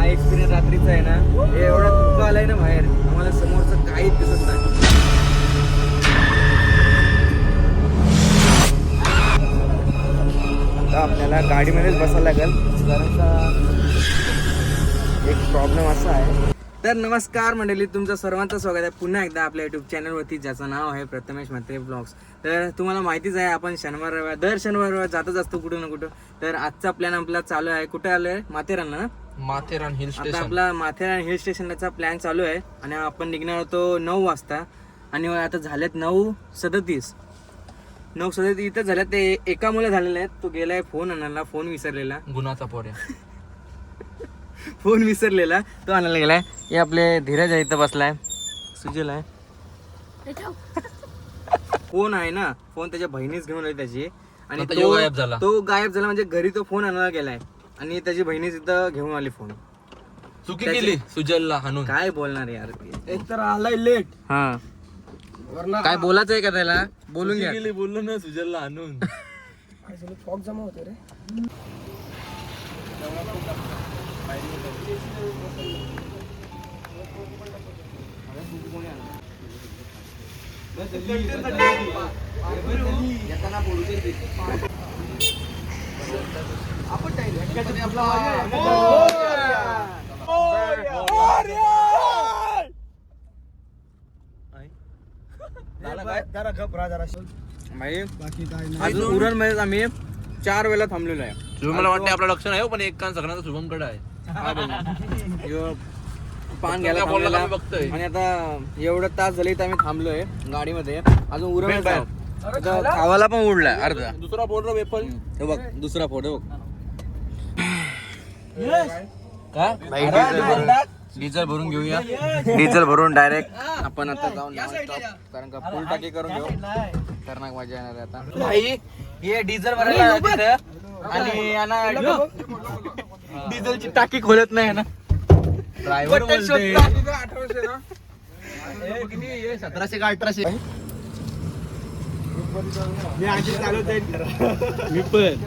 Experience रात्रीचा आहे ना, हे एवढा धुका आलाय ना बाहेर, आम्हाला समोरचं काहीच दिसत नाही. आता आपल्याला गाडीमध्येच बसायला लागेल, जरासा एक प्रॉब्लेम असा आहे. तर नमस्कार मंडळी, तुमचं सर्वांचं स्वागत आहे पुन्हा एकदा आपल्या यूट्यूब चॅनलवरती, ज्याचं नाव आहे प्रथमेश म्हात्रे ब्लॉग्स. तर तुम्हाला माहितीच आहे, आपण दर शनिवार जातच असतो कुठं ना कुठं. तर आजचा प्लॅन आपला चालू आहे, कुठे आलो आहे? माथेरानला ना, माथेरान हिल स्टेशन. आता आपला माथेरान हिल स्टेशनचा प्लॅन चालू आहे आणि आपण निघणार होतो 9 वाजता आणि आता झालेत 9:37. 9:37 इथं झाल्यात. ते एका मुलं झालेले आहेत, तो गेलाय फोन आणायला, फोन विसरलेला, गुणाचा पोऱ्या. फोन विसरलेला, तो आणायला गेलाय. हे आपले धीरज आहे, इथं बसलाय, सुजल आहे. फोन आहे ना, फोन त्याच्या बहिणीच घेऊन आली त्याची, आणि तो गायब झाला. तो गायब झाला म्हणजे घरी तो फोन आणायला गेलाय आणि त्याची बहिणीच इथं घेऊन आली फोन. चुकी केली सुजलला हाणून. काय बोलणार यार, एक तर आलाय लेट. हा काय बोलायचं आहे का त्याला? बोलून घ्या. बोललो ना सुजलला हाणून. फॉग जमा होतो रे. अजून उरण मध्ये आम्ही 4 वेळा थांबलेलो आहे. मला वाटतं आपलं लक्ष नाही हो, पण एक कान सगळ्यांचा शुभमकडे आहे. पान घ्यायला बोलला थांबलेला. बघतोय. आणि आता एवढं तास झाले तर आम्ही थांबलोय गाडीमध्ये. अजून उरण खावाला पण उडलाय अर्धा. दुसरा बोर्डर वेफल. हे बघ, दुसरा फोटो बघ. डिझेल भरून घेऊया. डिझेल भरून डायरेक्ट आपण आता जाऊन कारण का फुल टाकी करून घेऊ. खतरनाक मजा येणार आहे आता. भाई हे डिझेल भरायला तिथं आणि डिझेलची टाकी खोलत नाही ना. ड्रायव्हर बोलते 1700 का 1800. मी पण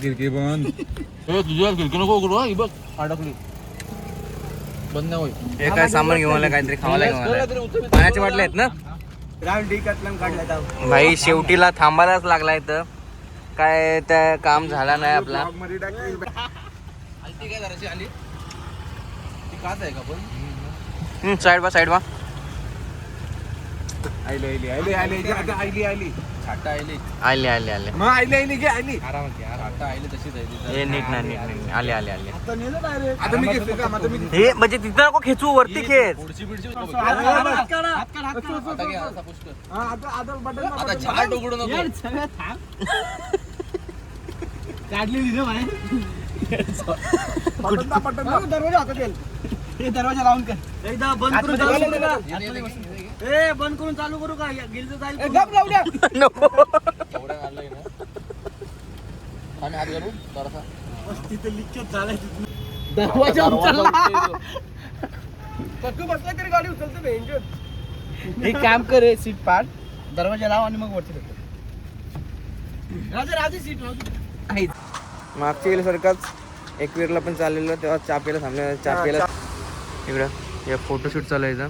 खिडकी बंद. तुझ्या खिडकी नको उघडू हा. ही बघ अडकली. बंद नाही होईल. हे काय सामान घेऊन आलं, काहीतरी खावायला घेऊन आलं. पाण्याच्या बाटल्या आहेत ना भाई. शेवटीला थांबायलाच लागलाय तर काय त्या काम झाला नाही आपला. काय जराशी आली ती काच आहे का पण. साईड बा, साईड बा. छाटा आली. आले आले आले. आरामात घे. छाटा आली तशीच आहे. हे नीट नाही, नीट नाही. आले आले आले. आता मी घेतोय का? आता मी हे म्हणजे तिथं नको खेचू, वरती खेच. पुढची पिढची हात काढा. आता घे असा पुष्कर. हा, आता बटन आता छाट उघडू नको. दरवाजा हातात येईल. हे दरवाजा लावून कर. एकदा बंद करून चालू करू का? ए बंद करून चालू करू का? गिल्ज जाईल. गप लावू द्या. नको. एवढ्या आणलंय ना. आम्ही हात घालू जरासा. तिथे लिक्चर झालाय. दरवाजा उचलला. पक्कू बसला तरी गाडी उचलते भेंजून. एक काम कर, सीट पाड, दरवाजा लाव आणि मग वरती ठेव. राजा सीट लाव. मागच्या वेळेसारखाच एकवीरला पण चाललेलं, तेव्हा चहा प्यायला थांबलेलं. चहा प्यायला इकडं हे फोटोशूट चालू आहे इथं.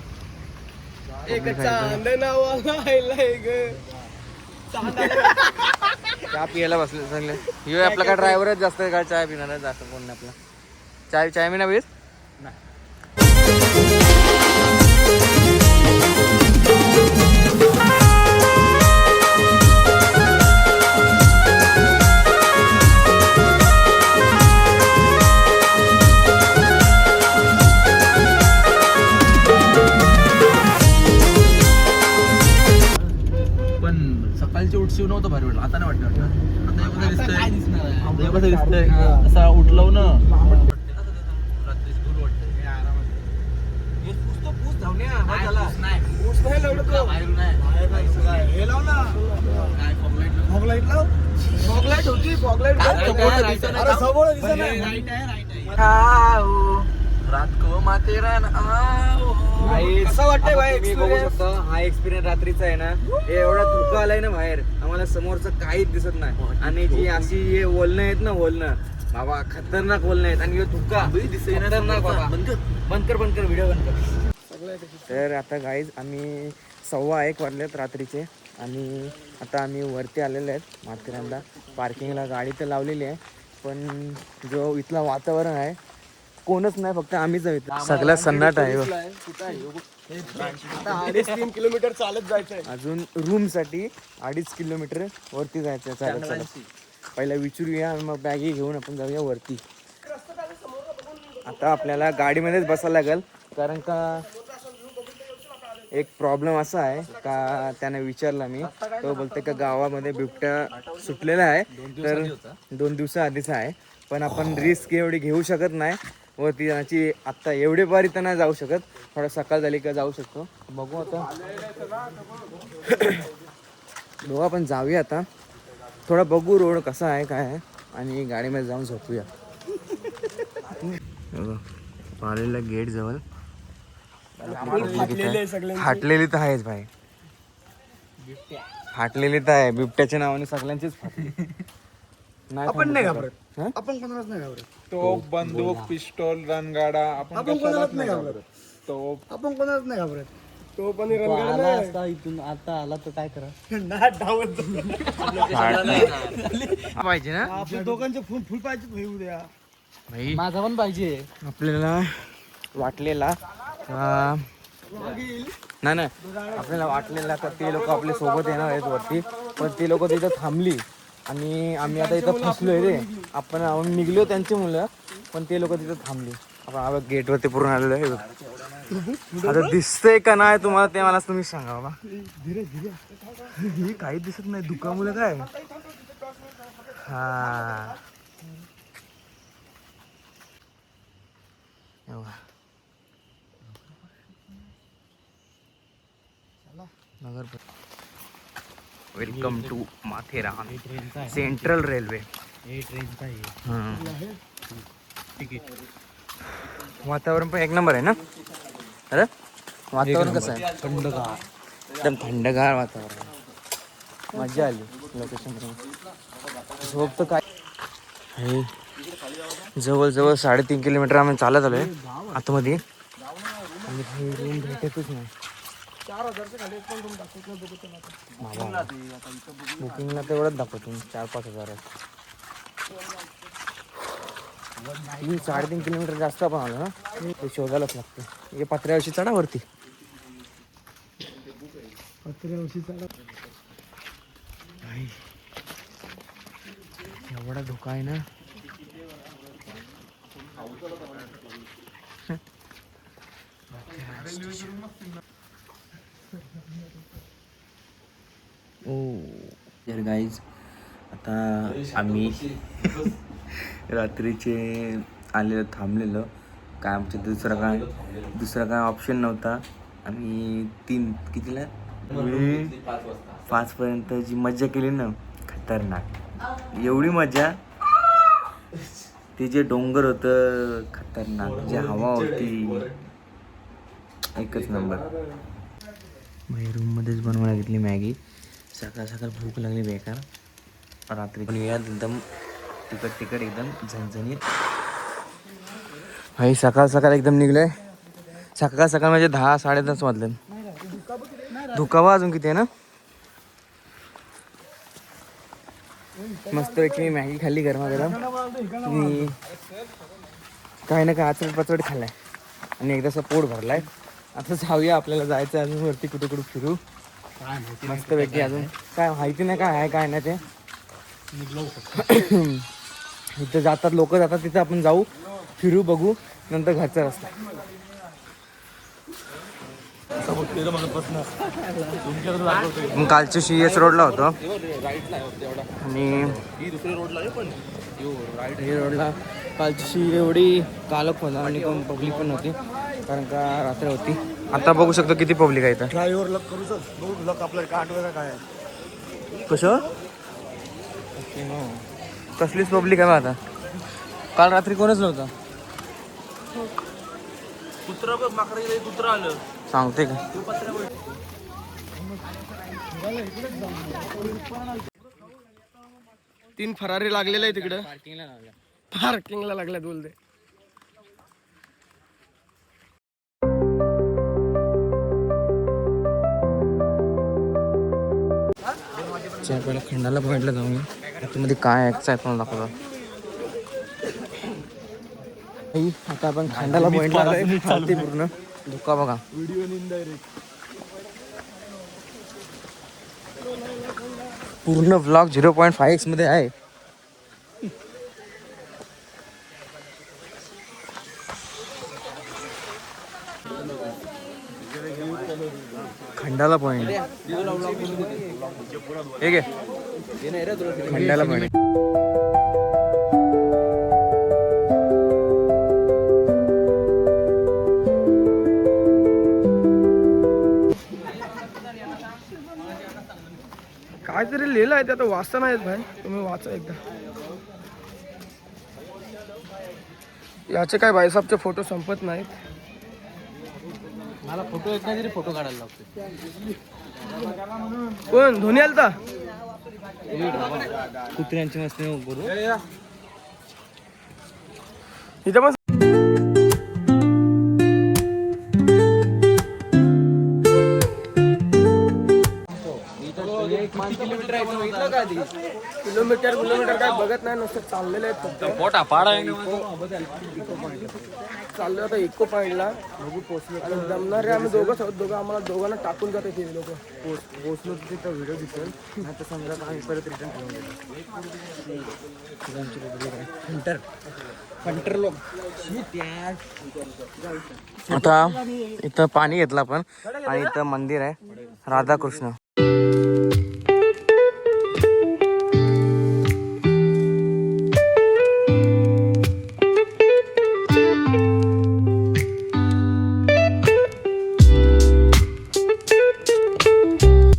चहा पियाला बसले चांगले. हे आपला काय ड्रायव्हरच जास्त काय चहा पिणार जास्त कोण नाही आपला. चाय मी ना बेस. सकाळची उठशिव नव्हतं भारी वाटलं. आता नाही वाटलं. आता एवढं दिसतंय असा उठलो ना. रात्री स्कूल वाटतंय. फॉग लाईट होती रात को माथेरान आओ. कसं वाटतंय भाई? मी बघू शकतो हा एक्सपिरियन्स रात्रीचा आहे ना, हे एवढा धुका आलाय ना बाहेर, आम्हाला समोरचं काहीच दिसत नाही. आणि जी अशी हे वळणं आहेत ना, वळणं बाबा खतरनाक वळणं आहेत. आणि धुका खतरनाक बाबा. बंद कर व्हिडिओ बंद कर. तर आता गाईज आम्ही 1:15 वाजलेत रात्रीचे आणि आता आम्ही वरती आलेले आहेत माथेरानला. पार्किंगला गाडी तर लावलेली आहे, पण जो इथला वातावरण आहे कोणच नाही, फक्त आम्हीच आहोत. सगळा सन्नाट आहे. 3 किलोमीटर चालत जायचंय. अजून रूम साठी 2.5 किलोमीटर वरती जायचं चालत चालत. पहिला विचारूया मग बॅगी घेऊन आपण जाऊया वरती. आता आपल्याला गाडीमध्येच बसायला लागेल, कारण का एक प्रॉब्लेम असा आहे का त्याने विचारला मी, तो बोलते का गावामध्ये बिबट्या सुटलेला आहे, तर 2 दिवसाआधीचा आहे. पण आपण रिस्क एवढी घेऊ शकत नाही वरती जाण्याची. आत्ता एवढे बारी तर नाही जाऊ शकत, थोडं सकाळ झाली का जाऊ शकतो. बघू आता दोघं आपण जाऊया. आता थोडा बघू रोड कसा आहे काय आहे आणि गाडीमध्ये जाऊन झोपूया. पालेला गेट जवळ फाटलेली तर आहेच भाई, फाटलेली तर आहे. बिबट्याच्या नावाने सगळ्यांचीच फाटली. आपण नाही घाबरत, आपण कोणालाच नाही घाबरत. तो बंदूक पिस्टॉल रणगाडा आपण कोणालाच नाही घाबरत. तो आपण कोणालाच नाही घाबरत. तो पण रणगाडा इथून आता आला तर काय करा. पाहिजे ना आपल्या दोघांचे फुल पाहिजे उद्या. भाई. माझा पण पाहिजे. आपल्याला वाटलेला नाही आपल्याला वाटलेला का ते लोक आपल्या सोबत येणार आहेत वरती, पण ते लोक तिथं थांबली आणि आम्ही आता इथं फसलोय रे. आपण निघलो त्यांची मुलं, पण ते लोक तिथं थांबली. आपण गेट वरती पूर्ण आलेलो आहे. आता दिसतंय का नाही तुम्हाला ते मला तुम्ही सांगा बाबा. धीरे हे काही दिसत नाही, दुकामुळे काय. हा welcome to Matheran central railway. वातावरण पण एक नंबर आहे ना. अरे वातावरण कसं आहे? थंडगार, एकदम थंडगार वातावरण. मजा आली लोकेशन. झोप तर काय. जवळजवळ 3.5 किलोमीटर आम्ही चालत आलोय आतमध्ये आणि रूम भेटतच नाही. बुकिंगला तेवढंच दाखवतो 4-5 हजार. 3-3.5 किलोमीटर जास्त आपण आलो ना, ते शोधायलाच लागतं. हे पत्र्यावरची चढा वरती. एवढा धोका आहे ना. तर गाईज आता आम्ही रात्रीचे आलेलो थांबलेलो. काय आमचं दुसरा काय ऑप्शन नव्हता. आम्ही 3 कितीला 5पर्यंत जी मजा केली ना, खतरनाक. एवढी मजा. ते जे डोंगर होतं खतरनाक, जे हवा होती एकच नंबर. रूममध्येच बनवायला घेतली मॅगी. सकाळ भूक लागली बेकार. रात्री पण यात एकदम तिकट एकदम झणझणीत. भाई सकाळ एकदम निघलोय. सकाळ म्हणजे 10-10:30 वाजले. धुकावा अजून किती आहे ना. मस्तपैकी मॅगी खाल्ली गरमागरम आणि काय ना काय आचरट खाल्लाय आणि एकदाचा पोट भरलाय. आता जाऊया, आपल्याला जायचं अजून वरती कुठे फिरू मस्तपैकी. अजून काय माहिती नाही काय आहे काय नाही ते. इथं जातात लोक जातात, तिथं आपण जाऊ फिरू बघू, नंतर घरचा रस्ता. कालच्या CS रोडला होतो आणि हे रोडला कालची एवढी कालक होता आणि कोण पब्लिक पण होती, कारण का रात्र होती. आता बघू शकतो किती पब्लिक आहे इथं. ड्रायव्हर लक करू लक आपल्याला काय आठवायचं काय कसं कसलीच पब्लिक आहे बा आता. काल रात्री कोणच नव्हतं. कुत्रा बघ, माकडा गेलं, कुत्रा आलं. सांगते का? तीन फरारी लागलेले आहे तिकडे पार्किंगला लागल्यात बोलते. पहिला खंडाला पॉईंटला जाऊन त्यामध्ये काय ॲक्स आहेत मला दाखवतो. आता आपण खंडाला पॉईंटला आलोय. चालते पूर्ण धुका बघा. पूर्ण व्लॉग 0.5x मध्ये आहे. खंडाला पॉईंट हे घे. खंडाला पॉईंट काहीतरी लिहिलं आहे त्यात वाचता नाहीत भाई. तुम्ही वाचा एकदा. याचे काय भाईसाहेबचे फोटो संपत नाहीत. मला फोटो येत नाही तरी फोटो काढायला लागतो. कोण धोनी आलता? कुत्र्यांची मस्ती करू. इथं पण किलोमीटर काय बघत नाही. नुसतं चाललेलं आहे फक्त. पोटा पाडा चाललं आता इको पॉईंटला बघू पोचलो. आणि जमणारे आम्ही दोघंच आहोत. आम्हाला दोघांना टाकून जाते ते लोक. पोचलो तिथं व्हिडिओ दिसेल. आता समजा आम्ही परत रिटर्न करून देतो. फंटर लोक. आता इथं पाणी घेतलं आपण आणि इथं मंदिर आहे राधाकृष्ण.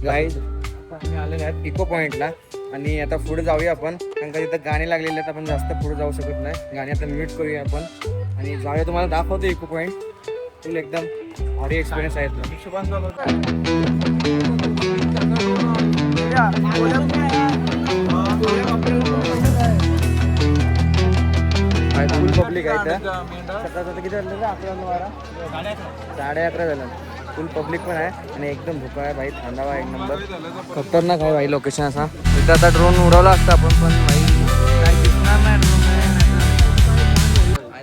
गाईज आम्ही आलेलो आहेत इको पॉईंटला आणि आता पुढे जाऊया आपण. कारण का तिथं गाणे लागलेले आहेत. आपण जास्त पुढे जाऊ शकत नाही. गाणे आता म्यूट करूया आपण आणि जाऊया. तुम्हाला दाखवतो इको पॉईंट. फुल एकदम भारी एक्सपिरियन्स आहे. फुल पब्लिक आहे इथं. सकाळचं किती झालं? 11:30 झालं. फुल पब्लिक पण आहे आणि एकदम धुका आहे भाई. थंडावा एक नंबर. खतरनाक आहे भाई लोकेशन असा. इथं आता ड्रोन उडवला असता आपण पण भाई काय दिसणार नाही.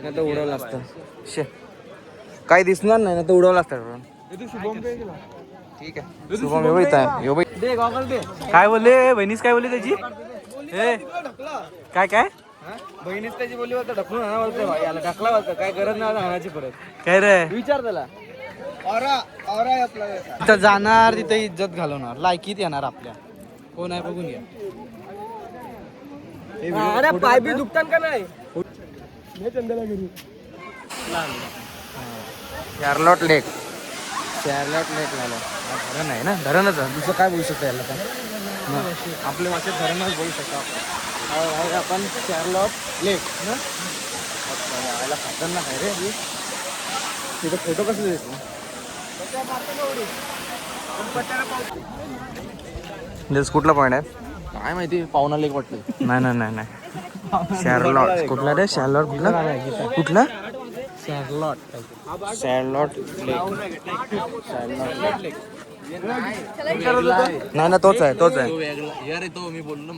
ड्रोन तर उडवलं असतं. शे काही दिसणार नाही ना तर उडवला असता ड्रोन. ठीक आहे शुभम येऊ इथं आहे. काय बोलले बहिणीच? काय बोलली त्याची? काय बहिणीच त्याची बोलली होतं ढकलून आणा बोलतोय भाई. याला ढकला होतं काय गरज नाही आणायची परत. काय रे विचार त्याला. तिथं जाणार तिथं इज्जत घालवणार. लायकीत येणार आपल्या. कोण आहे बघून घ्या. अरे पाय बी दुखतात का नाही? शार्लॉट लेक झालं. धरण आहे ना. धरणच आहे. दुसरं काय बोलू शकतो याला काय. आपल्या भाषेत धरणच बोलू शकतो आपण. शार्लॉट लेक ना. याला खतरनाक आहे रे. तिथं फोटो कसं दिसतो. कुठला पॉईंट आहे काय माहिती. पावना लेक वाटतं. नाही शार्लॉट कुठला रे? शार्लॉट कुठला शार्लॉट लेक. नाही ना तोच आहे. मी बोललो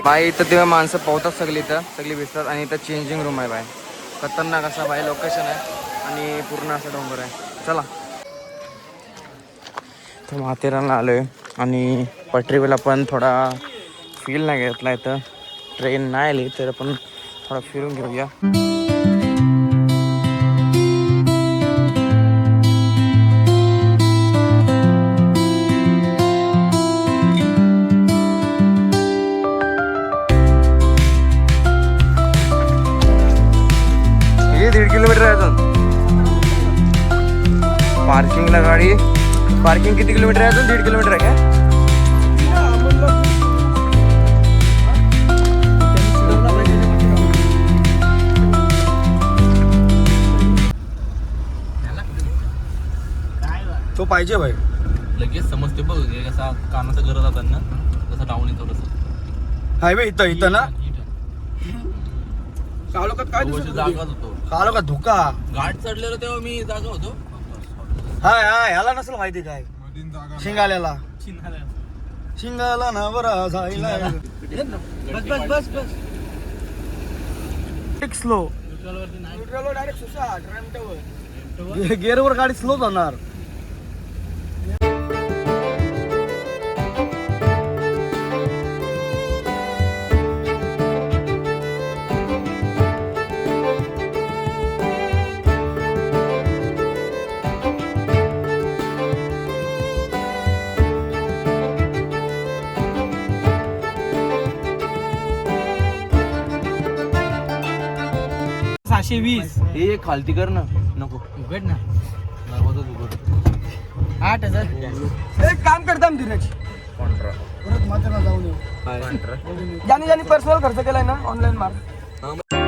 बाई इथं तेव्हा माणसं पोहतात सगळी. इथं सगळी दिसतात आणि इथं चेंजिंग रूम आहे बाय. खतरनाक असा बाय लोकेशन आहे आणि पूर्ण असं डोंगर आहे. चला तर माथेरानला आलोय आणि पटरीवेला पण थोडा फील नाही घेतला. इथं ट्रेन नाही आली तर आपण थोडा फिरून घेऊया. हे 1.5 किलोमीटर आहे अजून. पार्किंगला गाडी. पार्किंग किती किलोमीटर आहे अजून? 1.5 किलोमीटर आहे काय? तो पाहिजे भाई. लगेच समजते बघ हे कसा कानाचा गरज जातात ना तसं डाऊन येतो तसं हायवे इथं ना काय जागाच होतो कालो का धोका. घाट चढलेलो तेव्हा मी जागा होतो हाय हाय ह्याला नसेल माहिती काय मधीन जागा शिंगाल्याला शिंगाला ना बरा जायला बस बस बस बस एक स्लो डायरेक्ट सुसा गेअरवर गाडी स्लो जाणार. हे खालती कर ना नको उघड ना दरवाजाच उघड 8,000 एक काम करता ना धीरज कॉन्ट्रा परत मात्र जाऊन येऊ कॉन्ट्रा ज्याने पर्सनल खर्च केलाय ना ऑनलाईन मार